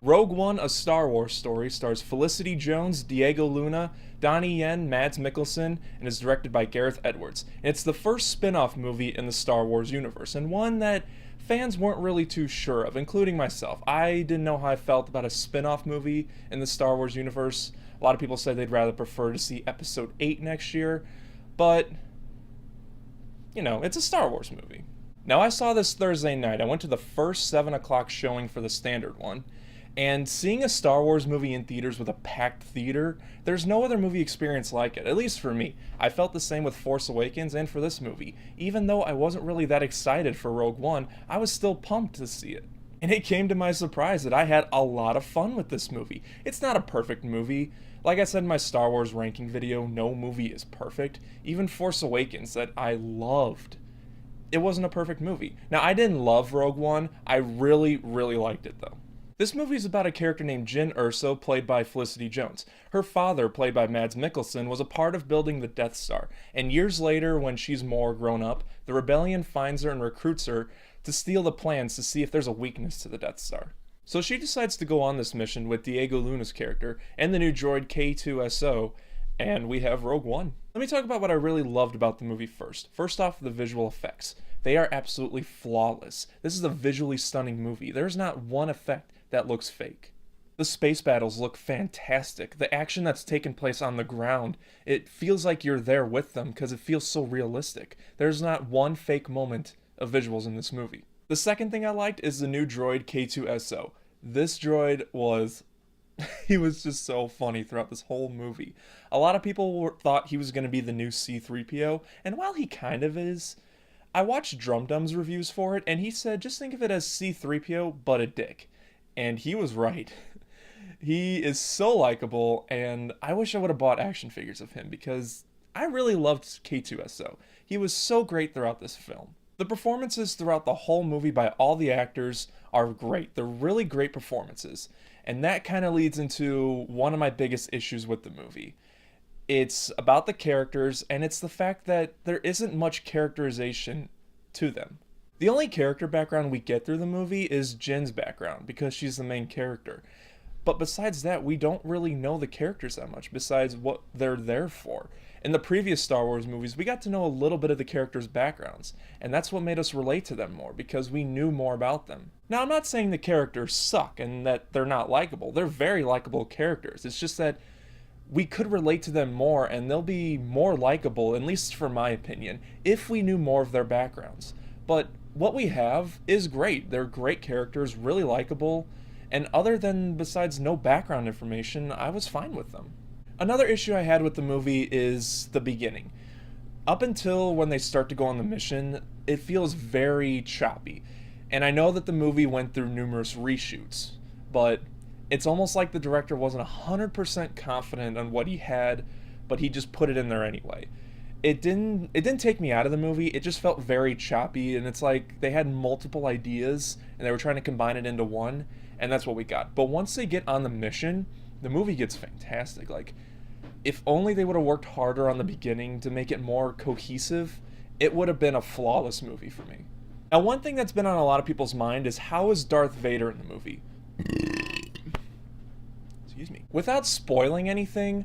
Rogue One, a Star Wars story, stars Felicity Jones, Diego Luna, Donnie Yen, Mads Mikkelsen, and is directed by Gareth Edwards. And it's the first spin-off movie in the Star Wars universe, and one that fans weren't really too sure of, including myself. I didn't know how I felt about a spin-off movie in the Star Wars universe. A lot of people said they'd rather prefer to see Episode 8 next year, but, it's a Star Wars movie. Now, I saw this Thursday night. I went to the first 7 o'clock showing for the standard one. And seeing a Star Wars movie in theaters with a packed theater, there's no other movie experience like it, at least for me. I felt the same with Force Awakens and for this movie. Even though I wasn't really that excited for Rogue One, I was still pumped to see it. And it came to my surprise that I had a lot of fun with this movie. It's not a perfect movie. Like I said in my Star Wars ranking video, no movie is perfect. Even Force Awakens, that I loved, it wasn't a perfect movie. Now, I didn't love Rogue One. I really, really liked it though. This movie is about a character named Jyn Erso, played by Felicity Jones. Her father, played by Mads Mikkelsen, was a part of building the Death Star, and years later, when she's more grown up, the rebellion finds her and recruits her to steal the plans to see if there's a weakness to the Death Star. So she decides to go on this mission with Diego Luna's character and the new droid K2SO, and we have Rogue One. Let me talk about what I really loved about the movie first. First off, the visual effects. They are absolutely flawless. This is a visually stunning movie. There's not one effect that looks fake. The space battles look fantastic. The action that's taken place on the ground, it feels like you're there with them because it feels so realistic. There's not one fake moment of visuals in this movie. The second thing I liked is the new droid K2SO. This droid was he was just so funny throughout this whole movie. A lot of people thought he was going to be the new C-3PO, and while he kind of is, I watched Drum Dum's reviews for it, and he said just think of it as C-3PO, but a dick. And he was right. He is so likable, and I wish I would have bought action figures of him because I really loved K2SO. He was so great throughout this film. The performances throughout the whole movie by all the actors are great. They're really great performances. And that kind of leads into one of my biggest issues with the movie. It's about the characters, and it's the fact that there isn't much characterization to them. The only character background we get through the movie is Jyn's background, because she's the main character. But besides that, we don't really know the characters that much, besides what they're there for. In the previous Star Wars movies, we got to know a little bit of the characters' backgrounds, and that's what made us relate to them more, because we knew more about them. Now, I'm not saying the characters suck, and that they're not likable. They're very likable characters. It's just that we could relate to them more, and they'll be more likable, at least for my opinion, if we knew more of their backgrounds. But what we have is great. They're great characters, really likable, and other than besides no background information, I was fine with them. Another issue I had with the movie is the beginning. Up until when they start to go on the mission, it feels very choppy. And I know that the movie went through numerous reshoots, but it's almost like the director wasn't 100% confident on what he had, but he just put it in there anyway. It didn't take me out of the movie. It just felt very choppy, and it's like they had multiple ideas and they were trying to combine it into one, and that's what we got. But once they get on the mission, the movie gets fantastic. Like, if only they would have worked harder on the beginning to make it more cohesive, it would have been a flawless movie for me. Now, one thing that's been on a lot of people's mind is how is Darth Vader in the movie? Excuse me. Without spoiling anything,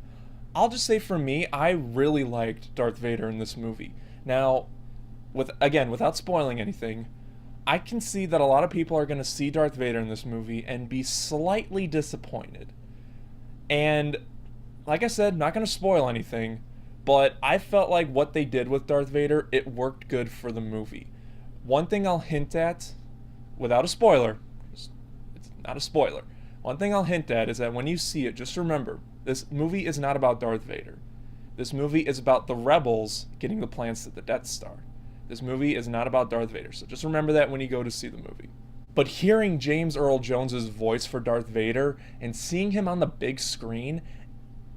I'll just say for me, I really liked Darth Vader in this movie. Now, without spoiling anything, I can see that a lot of people are going to see Darth Vader in this movie and be slightly disappointed. And, like I said, not going to spoil anything, but I felt like what they did with Darth Vader, it worked good for the movie. One thing I'll hint at, without a spoiler, it's not a spoiler, one thing I'll hint at is that when you see it, just remember, this movie is not about Darth Vader. This movie is about the rebels getting the plans to the Death Star. This movie is not about Darth Vader, so just remember that when you go to see the movie. But hearing James Earl Jones's voice for Darth Vader and seeing him on the big screen,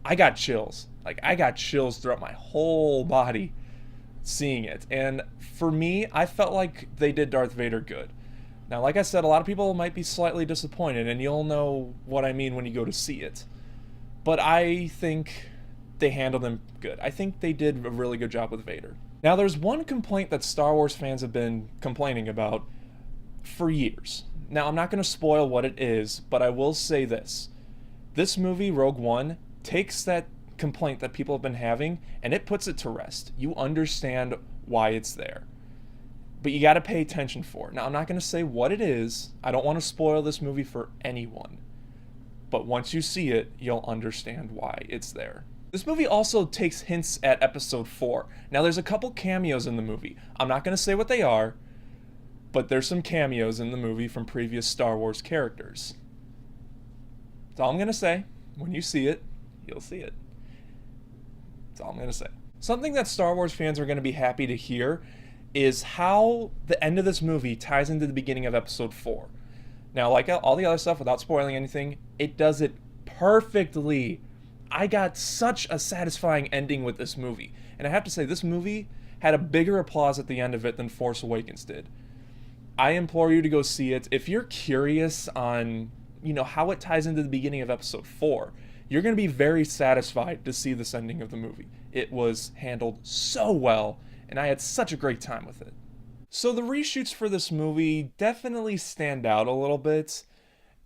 I got chills. Like, I got chills throughout my whole body seeing it. And for me, I felt like they did Darth Vader good. Now, like I said, a lot of people might be slightly disappointed, and you'll know what I mean when you go to see it. But I think they handled him good. I think they did a really good job with Vader. Now, there's one complaint that Star Wars fans have been complaining about for years. Now, I'm not going to spoil what it is, but I will say this. This movie, Rogue One, takes that complaint that people have been having and it puts it to rest. You understand why it's there. But you got to pay attention for it. Now, I'm not going to say what it is. I don't want to spoil this movie for anyone. But once you see it, you'll understand why it's there. This movie also takes hints at Episode 4. Now, there's a couple cameos in the movie. I'm not going to say what they are, but there's some cameos in the movie from previous Star Wars characters. That's all I'm going to say. When you see it, you'll see it. That's all I'm going to say. Something that Star Wars fans are going to be happy to hear is how the end of this movie ties into the beginning of Episode 4. Now, like all the other stuff, without spoiling anything, it does it perfectly. I got such a satisfying ending with this movie. And I have to say, this movie had a bigger applause at the end of it than Force Awakens did. I implore you to go see it. If you're curious on, how it ties into the beginning of Episode 4, you're going to be very satisfied to see this ending of the movie. It was handled so well, and I had such a great time with it. So the reshoots for this movie definitely stand out a little bit,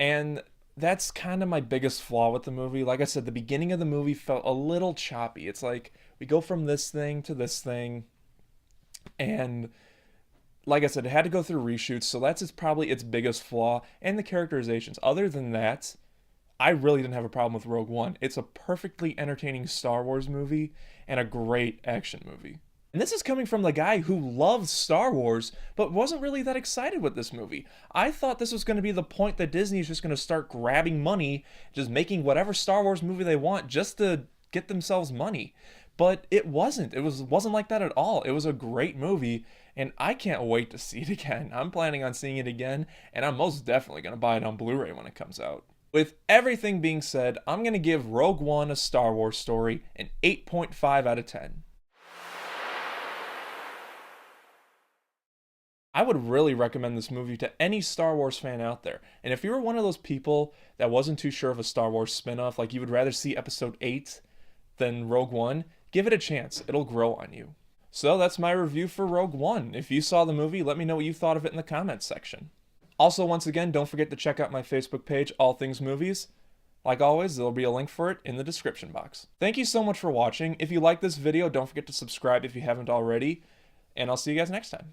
and that's kind of my biggest flaw with the movie. Like I said, the beginning of the movie felt a little choppy. It's like we go from this thing to this thing, and like I said, it had to go through reshoots, so that's probably its biggest flaw, and the characterizations. Other than that, I really didn't have a problem with Rogue One. It's a perfectly entertaining Star Wars movie and a great action movie. And this is coming from the guy who loves Star Wars, but wasn't really that excited with this movie. I thought this was going to be the point that Disney is just going to start grabbing money, just making whatever Star Wars movie they want just to get themselves money. But it wasn't. It wasn't like that at all. It was a great movie, and I can't wait to see it again. I'm planning on seeing it again, and I'm most definitely going to buy it on Blu-ray when it comes out. With everything being said, I'm going to give Rogue One: A Star Wars Story an 8.5 out of 10. I would really recommend this movie to any Star Wars fan out there. And if you were one of those people that wasn't too sure of a Star Wars spin-off, like you would rather see Episode 8 than Rogue One, give it a chance. It'll grow on you. So that's my review for Rogue One. If you saw the movie, let me know what you thought of it in the comments section. Also, once again, don't forget to check out my Facebook page, All Things Movies. Like always, there'll be a link for it in the description box. Thank you so much for watching. If you like this video, don't forget to subscribe if you haven't already. And I'll see you guys next time.